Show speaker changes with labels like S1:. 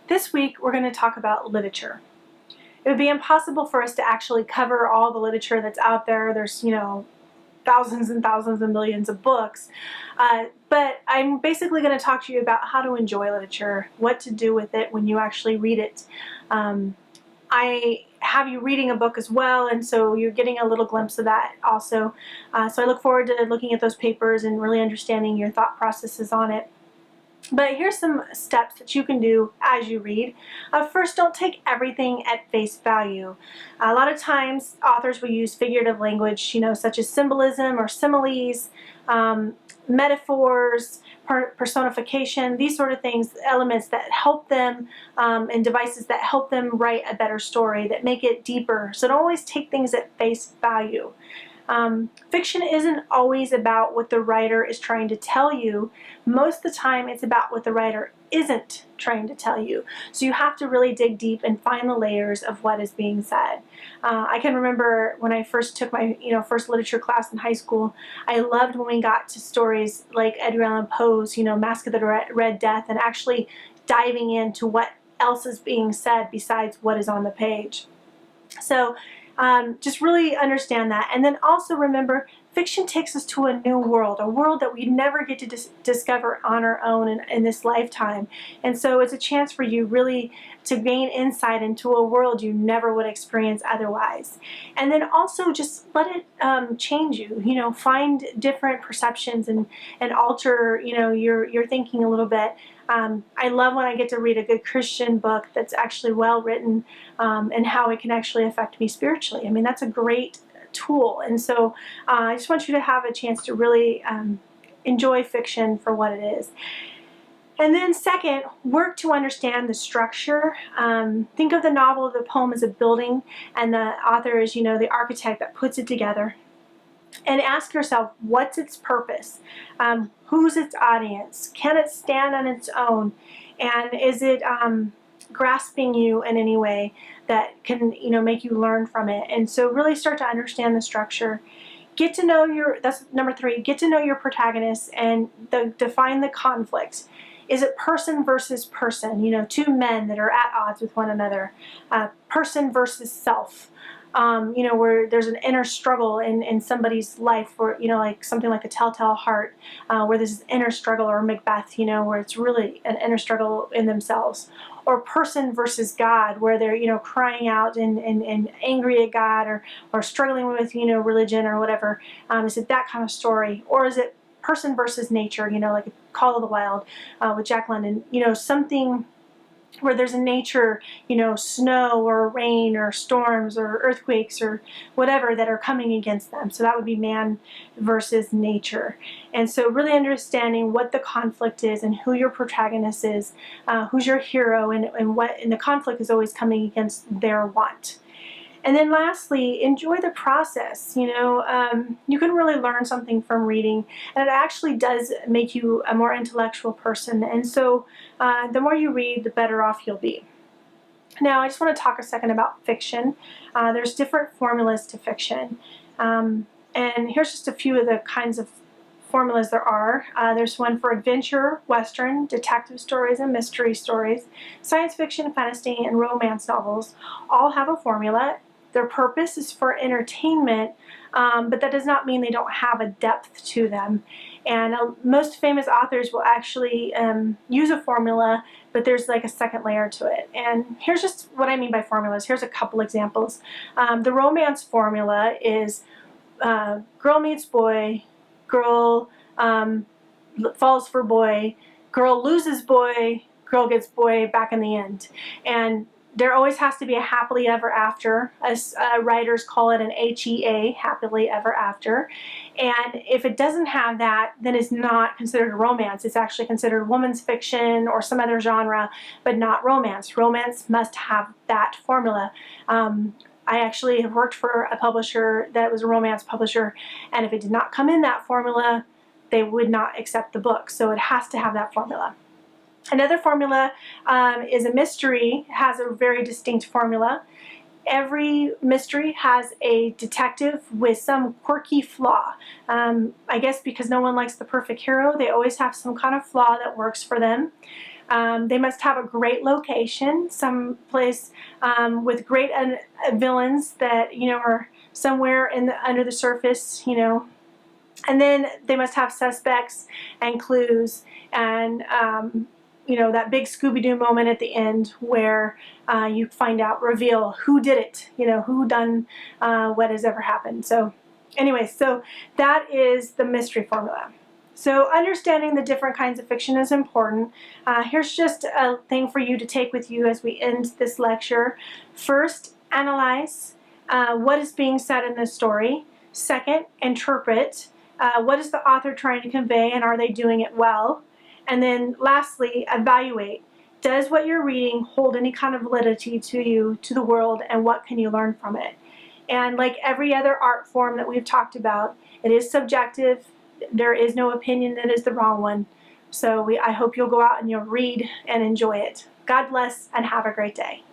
S1: This week we're going to talk about literature. It would be impossible for us to actually cover all the literature that's out there. There's, thousands and thousands and millions of books. But I'm basically going to talk to you about how to enjoy literature, what to do with it when you actually read it. I have you reading a book as well, and so you're getting a little glimpse of that also. So I look forward to looking at those papers and really understanding your thought processes on it. But here's some steps that you can do as you read. First, don't take everything at face value. A lot of times authors will use figurative language, such as symbolism or similes, metaphors, personification, these sort of things, elements that help them, and devices that help them write a better story, that make it deeper. So don't always take things at face value. Fiction isn't always about what the writer is trying to tell you. Most of the time it's about what the writer isn't trying to tell you. So you have to really dig deep and find the layers of what is being said. I can remember when I first took my first literature class in high school, I loved when we got to stories like Edgar Allan Poe's Masque of the Red Death, and actually diving into what else is being said besides what is on the page. So just really understand that. And then also remember, fiction takes us to a new world, a world that we never get to discover on our own in this lifetime. And so it's a chance for you really to gain insight into a world you never would experience otherwise. And then also just let it change you, find different perceptions and alter, your thinking a little bit. I love when I get to read a good Christian book that's actually well written, and how it can actually affect me spiritually. I mean, that's a great tool. And so I just want you to have a chance to really enjoy fiction for what it is. And then second, work to understand the structure. Think of the novel or the poem as a building, and the author is, the architect that puts it together. And ask yourself, what's its purpose? Who's its audience? Can it stand on its own? And is it grasping you in any way that can make you learn from it? And so really start to understand the structure. Get to know that's number 3, get to know your protagonist and define the conflict. Is it person versus person? Two men that are at odds with one another. Person versus self. Where there's an inner struggle in somebody's life, where, like something like a Telltale Heart, where there's an inner struggle, or Macbeth, where it's really an inner struggle in themselves. Or person versus God, where they're, crying out and angry at God, or struggling with, religion or whatever. Is it that kind of story? Or is it person versus nature, like Call of the Wild with Jack London, something where there's a nature, snow or rain or storms or earthquakes or whatever that are coming against them. So that would be man versus nature. And so really understanding what the conflict is and who your protagonist is, who's your hero, and the conflict is always coming against their want. And then lastly, enjoy the process. You can really learn something from reading, and it actually does make you a more intellectual person. And so the more you read, the better off you'll be. Now, I just want to talk a second about fiction. There's different formulas to fiction. And here's just a few of the kinds of formulas there are. There's one for adventure, western, detective stories, and mystery stories. Science fiction, fantasy, and romance novels all have a formula. Their purpose is for entertainment, but that does not mean they don't have a depth to them. And most famous authors will actually use a formula, but there's like a second layer to it. And here's just what I mean by formulas. Here's a couple examples. The romance formula is girl meets boy, girl falls for boy, girl loses boy, girl gets boy back in the end. And there always has to be a happily ever after, as writers call it an HEA, happily ever after. And if it doesn't have that, then it's not considered a romance. It's actually considered woman's fiction or some other genre, but not romance. Romance must have that formula. I actually have worked for a publisher that was a romance publisher, and if it did not come in that formula, they would not accept the book. So it has to have that formula. Another formula is a mystery, has a very distinct formula. Every mystery has a detective with some quirky flaw. I guess because no one likes the perfect hero, they always have some kind of flaw that works for them. They must have a great location, some place with great villains that, you know, are somewhere under the surface, you know. And then they must have suspects and clues and, you know, that big Scooby-Doo moment at the end where you find out, reveal who did it, you know, who done what has ever happened. So anyway, so that is the mystery formula. So understanding the different kinds of fiction is important. Here's just a thing for you to take with you as we end this lecture. First, analyze what is being said in the story. Second, interpret. What is the author trying to convey, and are they doing it well? And then lastly, evaluate. Does what you're reading hold any kind of validity to you, to the world, and what can you learn from it? And like every other art form that we've talked about, it is subjective. There is no opinion that is the wrong one. So I hope you'll go out and you'll read and enjoy it. God bless and have a great day.